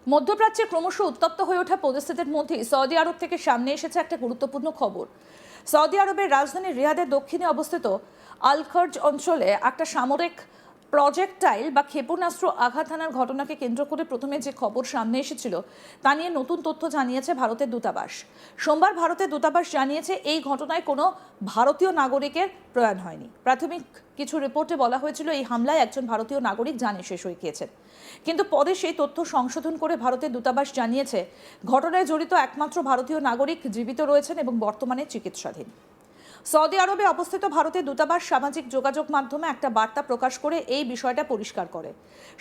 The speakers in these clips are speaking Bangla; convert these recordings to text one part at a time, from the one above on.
মধ্যপ্রাচ্যে ক্রমশ উত্তপ্ত হয়ে ওঠা পরিস্থিতির মধ্যেই সৌদি আরব থেকে সামনে এসেছে একটা গুরুত্বপূর্ণ খবর। সৌদি আরবের রাজধানী রিয়াদের দক্ষিণে অবস্থিত আল খর্জ অঞ্চলে একটা সামরিক প্রজেক্টাইল বা ক্ষেপণাস্ত্র আঘাত হানার ঘটনাকে কেন্দ্র করে প্রথমে যে খবর সামনে এসেছিল তা নিয়ে নতুন তথ্য জানিয়েছে ভারতের দূতাবাস। সোমবার ভারতের দূতাবাস জানিয়েছে এই ঘটনায় কোনো ভারতীয় নাগরিকের প্রয়াণ হয়নি। প্রাথমিক কিছু রিপোর্টে বলা হয়েছিল এই হামলায় একজন ভারতীয় নাগরিক জানে শেষ হয়ে গিয়েছেন, কিন্তু পরে সেই তথ্য সংশোধন করে ভারতের দূতাবাস জানিয়েছে ঘটনায় জড়িত একমাত্র ভারতীয় নাগরিক জীবিত রয়েছেন এবং বর্তমানে চিকিৎসাধীন। সৌদি আরবে অবস্থিত ভারতের দূতাবাস সামাজিক যোগাযোগ মাধ্যমে একটা বার্তা প্রকাশ করে এই বিষয়টা পরিষ্কার করে।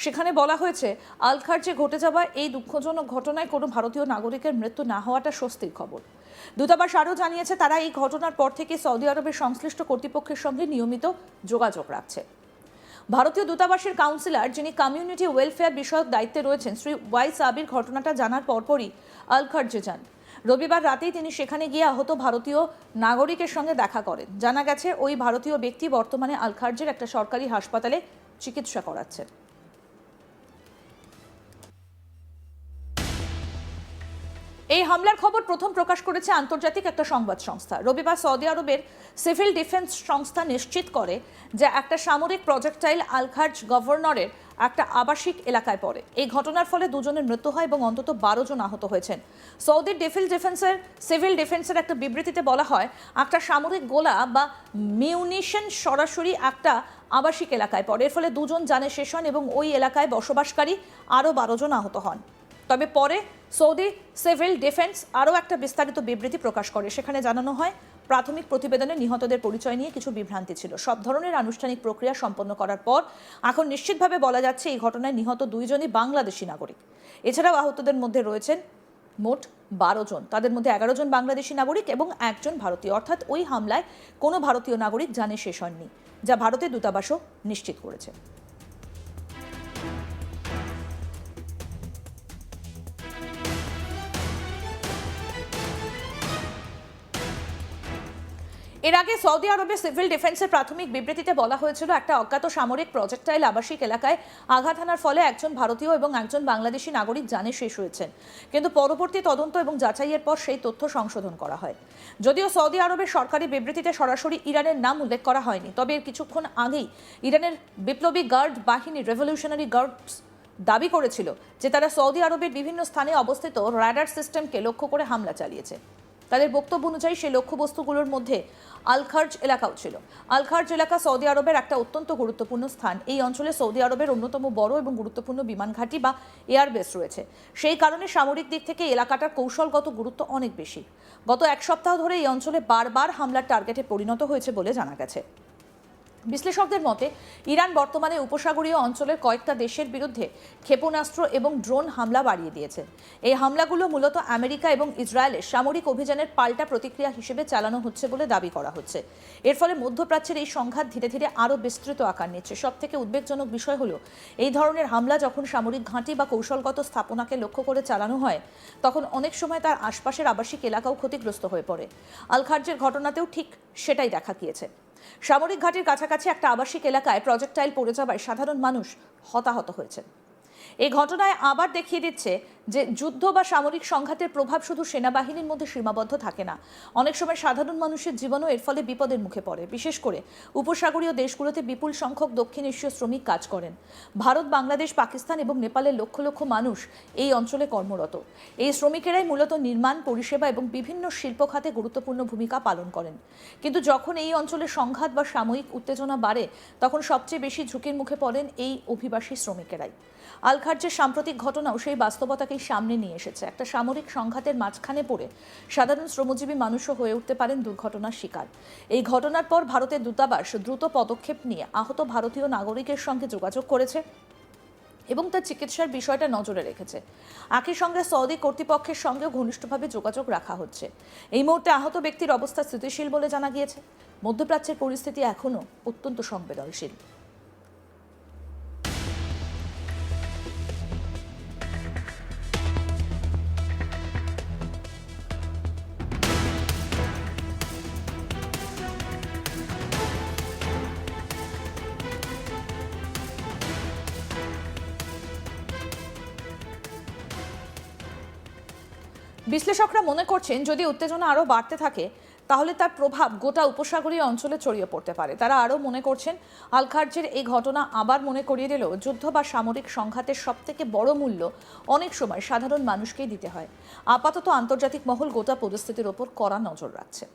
সেখানে বলা হয়েছে আল খার্জে ঘটে যাওয়া এই দুঃখজনক ঘটনায় কোনো ভারতীয় নাগরিকের মৃত্যু না হওয়াটা স্বস্তির খবর। দূতাবাস আরও জানিয়েছে তারা এই ঘটনার পর থেকে সৌদি আরবের সংশ্লিষ্ট কর্তৃপক্ষের সঙ্গে নিয়মিত যোগাযোগ রাখছে। ভারতীয় দূতাবাসের কাউন্সিলর, যিনি কমিউনিটি ওয়েলফেয়ার বিষয়ক দায়িত্বে রয়েছেন, শ্রী ওয়াই সাবির ঘটনাটা জানার পরপরই আল খার্জে যান। রবিবার রাতেই তিনি সেখানে গিয়ে আহত ভারতীয় নাগরিকের সঙ্গে দেখা করেন। জানা গেছে ওই ভারতীয় ব্যক্তি বর্তমানে আল খার্জের একটা সরকারি হাসপাতালে চিকিৎসা করাচ্ছেন। এই হামলার খবর প্রথম প্রকাশ করেছে আন্তর্জাতিক একটা সংবাদ সংস্থা। রবিবার সৌদি আরবের সিভিল ডিফেন্স সংস্থা নিশ্চিত করে যে একটা সামরিক প্রজেক্টাইল আল খার্জ গভর্নরের একটা আবাসিক এলাকায় পড়ে। এই ঘটনার ফলে দুজনের মৃত্যু হয় এবং অন্তত 12 জন আহত হয়েছেন। সৌদির সিভিল ডিফেন্সের একটা বিবৃতিতে বলা হয় একটা সামরিক গোলা বা মিউনিশন সরাসরি একটা আবাসিক এলাকায় পড়ে। এর ফলে দুজন জানে শেষ হন এবং ওই এলাকায় বসবাসকারী আরও 12 জন আহত হন। তবে পরে সৌদি সিভিল ডিফেন্স আরও একটা বিস্তারিত বিবৃতি প্রকাশ করে। সেখানে জানানো হয় প্রাথমিক প্রতিবেদনে নিহতদের পরিচয় নিয়ে কিছু বিভ্রান্তি ছিল। সব ধরনের আনুষ্ঠানিক প্রক্রিয়া সম্পন্ন করার পর এখন নিশ্চিতভাবে বলা যাচ্ছে এই ঘটনায় নিহত 2 জনই বাংলাদেশি নাগরিক। এছাড়াও আহতদের মধ্যে রয়েছেন মোট 12 জন। তাদের মধ্যে 11 জন বাংলাদেশি নাগরিক এবং 1 জন ভারতীয়। অর্থাৎ ওই হামলায় কোনো ভারতীয় নাগরিক জানে শেষ হননি, যা ভারতের দূতাবাসও নিশ্চিত করেছে। এর আগে সৌদি আরবের সিভিল ডিফেন্সের প্রাথমিক বিবৃতিতে বলা হয়েছিল একটা অজ্ঞাত সামরিক প্রজেক্টাইল আবাসিক এলাকায় আঘাত হানার ফলে একজন ভারতীয় এবং একজন বাংলাদেশি নাগরিক জানে শেষ হয়েছেন, কিন্তু পরবর্তী তদন্ত এবং যাচাইয়ের পর সেই তথ্য সংশোধন করা হয়। যদিও সৌদি আরবের সরকারি বিবৃতিতে সরাসরি ইরানের নাম উল্লেখ করা হয়নি, তবে এর কিছুক্ষণ আগেই ইরানের বিপ্লবী গার্ড বাহিনী রেভলিউশনারি গার্ডস দাবি করেছিল যে তারা সৌদি আরবের বিভিন্ন স্থানে অবস্থিত রাডার সিস্টেমকে লক্ষ্য করে হামলা চালিয়েছে। তাদের বক্তব্য অনুযায়ী সেই লক্ষ্যবস্তুগুলোর মধ্যে আল খার্জ এলাকাও ছিল। আল খার্জ এলাকা সৌদি আরবের একটা অত্যন্ত গুরুত্বপূর্ণ স্থান। এই অঞ্চলে সৌদি আরবের অন্যতম বড় এবং গুরুত্বপূর্ণ বিমান ঘাঁটি বা এয়ারবেস রয়েছে। সেই কারণে সামরিক দিক থেকে এলাকাটার কৌশলগত গুরুত্ব অনেক বেশি। গত 1 সপ্তাহ ধরে এই অঞ্চলে বারবার হামলার টার্গেটে পরিণত হয়েছে বলে জানা গেছে। বিশ্লেষকদের মতে ইরান বর্তমানে উপসাগরীয় অঞ্চলের কয়েকটা দেশের বিরুদ্ধে ক্ষেপণাস্ত্র এবং ড্রোন হামলা বাড়িয়ে দিয়েছে। এই হামলাগুলো মূলত আমেরিকা এবং ইসরায়েলের সামরিক অভিযানের পাল্টা প্রতিক্রিয়া হিসেবে চালানো হচ্ছে বলে দাবি করা হচ্ছে। এর ফলে মধ্যপ্রাচ্যের এই সংঘাত ধীরে ধীরে আরও বিস্তৃত আকার নিচ্ছে। সবথেকে উদ্বেগজনক বিষয় হলো এই ধরনের হামলা যখন সামরিক ঘাঁটি বা কৌশলগত স্থাপনাকে লক্ষ্য করে চালানো হয়, তখন অনেক সময় তার আশপাশের আবাসিক এলাকাও ক্ষতিগ্রস্ত হয়ে পড়ে। আল খার্জের ঘটনাতেও ঠিক সেটাই দেখা গিয়েছে। সামরিক ঘাঁটির কাছাকাছি একটা আবাসিক এলাকায় প্রজেক্টাইল পড়ে যাওয়ায় সাধারণ মানুষ হতাহত হয়েছেন। এই ঘটনায় আবার দেখিয়ে দিচ্ছে যে যুদ্ধ বা সামরিক সংঘাতের প্রভাব শুধু সেনাবাহিনীর মধ্যে সীমাবদ্ধ থাকে না। অনেক সময় সাধারণ মানুষের জীবনও এর ফলে বিপদের মুখে পড়ে। বিশেষ করে উপসাগরীয় দেশগুলোতে বিপুল সংখ্যক দক্ষিণ এশীয় শ্রমিক কাজ করেন। ভারত, বাংলাদেশ, পাকিস্তান এবং নেপালের লক্ষ লক্ষ মানুষ এই অঞ্চলে কর্মরত। এই শ্রমিকেরাই মূলত নির্মাণ, পরিষেবা এবং বিভিন্ন শিল্প খাতে গুরুত্বপূর্ণ ভূমিকা পালন করেন। কিন্তু যখন এই অঞ্চলে সংঘাত বা সাময়িক উত্তেজনা বাড়ে, তখন সবচেয়ে বেশি ঝুঁকির মুখে পড়েন এই অভিবাসী শ্রমিকেরাই। আল খার্জের সাম্প্রতিক ঘটনাও সেই বাস্তবতাকেই সামনে নিয়ে এসেছে। একটা সামরিক সংঘাতের মাঝখানে পড়ে সাধারণ শ্রমজীবী মানুষও হয়ে উঠতে পারেন দুর্ঘটনার শিকার। এই ঘটনার পর ভারতের দূতাবাস দ্রুত পদক্ষেপ নিয়ে আহত ভারতীয় নাগরিকের সঙ্গে যোগাযোগ করেছে এবং তার চিকিৎসার বিষয়টা নজরে রেখেছে। একই সঙ্গে সৌদি কর্তৃপক্ষের সঙ্গেও ঘনিষ্ঠভাবে যোগাযোগ রাখা হচ্ছে। এই মুহূর্তে আহত ব্যক্তির অবস্থা স্থিতিশীল বলে জানা গিয়েছে। মধ্যপ্রাচ্যের পরিস্থিতি এখনও অত্যন্ত সংবেদনশীল। বিশ্লেষকরা মনে করছেন যদি উত্তেজনা আরও বাড়তে থাকে তাহলে তার প্রভাব গোটা উপসাগরীয় অঞ্চলে ছড়িয়ে পড়তে পারে। তারা আরও মনে করছেন আল-খার্জের এই ঘটনা আবার মনে করিয়ে দিল যুদ্ধ বা সামরিক সংঘাতের সবথেকে বড় মূল্য অনেক সময় সাধারণ মানুষকেই দিতে হয়। আপাতত আন্তর্জাতিক মহল গোটা পরিস্থিতির ওপর কড়া নজর রাখছে।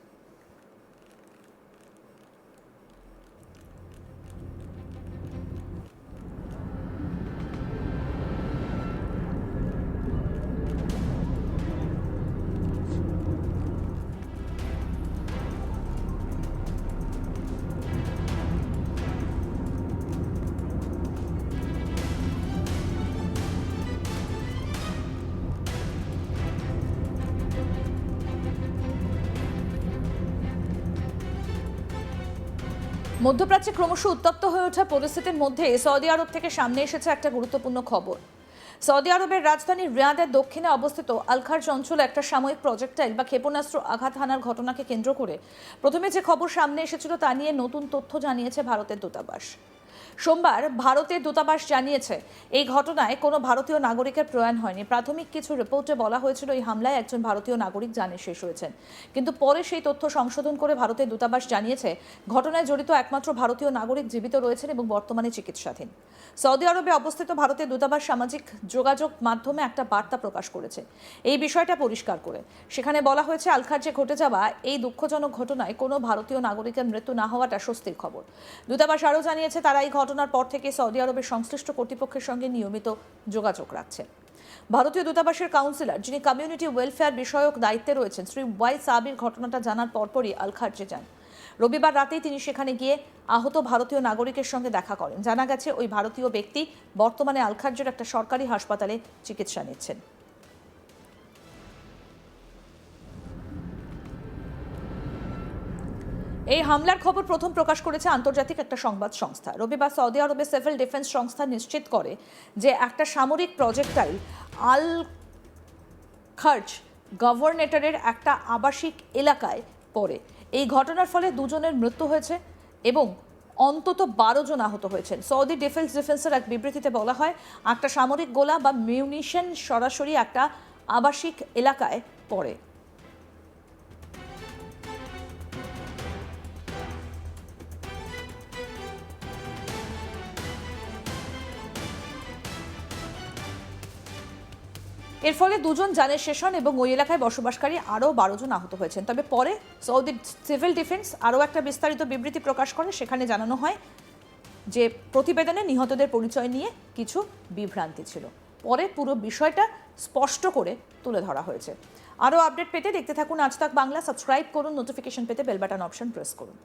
মধ্যপ্রাচ্যে ক্রমশ উত্তপ্ত হয়ে ওঠা পরিস্থিতির মধ্যে সৌদি আরব থেকে সামনে এসেছে একটা গুরুত্বপূর্ণ খবর। সৌদি আরবের রাজধানী রিয়াদের দক্ষিণে অবস্থিত আল-খার্জ অঞ্চলে একটা সাময়িক প্রজেক্টাইল বা ক্ষেপণাস্ত্র আঘাত হানার ঘটনাকে কেন্দ্র করে প্রথমে যে খবর সামনে এসেছিল তা নিয়ে নতুন তথ্য জানিয়েছে ভারতের দূতাবাস। সোমবার ভারতের দূতাবাস জানিয়েছে এই ঘটনায় কোনো ভারতীয় নাগরিকের প্রয়াণ হয়নি। প্রাথমিক কিছু রিপোর্টে বলা হয়েছিল এই হামলায় একজন ভারতীয় নাগরিক জানে শেষ হয়েছেন, কিন্তু পরে সেই তথ্য সংশোধন করে ভারতের দূতাবাস জানিয়েছে ঘটনায় জড়িত একমাত্র ভারতীয় নাগরিক জীবিত রয়েছেন এবং বর্তমানে চিকিৎসাধীন। সৌদি আরবে অবস্থিত ভারতের দূতাবাস সামাজিক যোগাযোগ মাধ্যমে একটা বার্তা প্রকাশ করেছে এই বিষয়টা পরিষ্কার করে। সেখানে বলা হয়েছে আল-খার্জে ঘটে যাওয়া এই দুঃখজনক ঘটনায় কোনো ভারতীয় নাগরিকের মৃত্যু না হওয়াটা স্বস্তির খবর। দূতাবাস আরও জানিয়েছে তারা এই ঘটনার পর থেকে সৌদি আরবের সংশ্লিষ্ট কর্তৃপক্ষের সঙ্গে নিয়মিত যোগাযোগ রাখছে। ভারতীয় দূতাবাসের কাউন্সিলর, যিনি কমিউনিটি ওয়েলফেয়ার বিষয়ক দায়িত্বে রয়েছেন, শ্রী ওয়াই সাবির ঘটনাটা জানার পরপরই আল-খার্জে যান। রবিবার রাতেই তিনি সেখানে গিয়ে আহত ভারতীয় নাগরিকের সঙ্গে দেখা করেন। জানা গেছে ওই ভারতীয় ব্যক্তি বর্তমানে আল-খার্জের একটা সরকারি হাসপাতালে চিকিৎসা নিচ্ছেন। এই হামলার খবর প্রথম প্রকাশ করেছে আন্তর্জাতিক একটা সংবাদ সংস্থা। রবিবার সৌদি আরবের সিভিল ডিফেন্স সংস্থা নিশ্চিত করে যে একটা সামরিক প্রজেক্টাইল আল-খার্জ গভর্নরেটরের একটা আবাসিক এলাকায় পড়ে। এই ঘটনার ফলে দুজনের মৃত্যু হয়েছে এবং অন্তত 12 জন আহত হয়েছেন। সৌদি ডিফেন্সের এক বিবৃতিতে বলা হয় একটা সামরিক গোলা বা মিউনিশন সরাসরি একটা আবাসিক এলাকায় পড়ে। এর ফলে দুজন জানের শেষ হন এবং ওই এলাকায় বসবাসকারী আরও 12 জন আহত হয়েছেন। তবে পরে সৌদি সিভিল ডিফেন্স আরও একটা বিস্তারিত বিবৃতি প্রকাশ করে। সেখানে জানানো হয় যে প্রতিবেদনে নিহতদের পরিচয় নিয়ে কিছু বিভ্রান্তি ছিল। পরে পুরো বিষয়টা স্পষ্ট করে তুলে ধরা হয়েছে। আরও আপডেট পেতে দেখতে থাকুন আজ তাক বাংলা। সাবস্ক্রাইব করুন, নোটিফিকেশন পেতে বেল বাটন অপশন প্রেস করুন।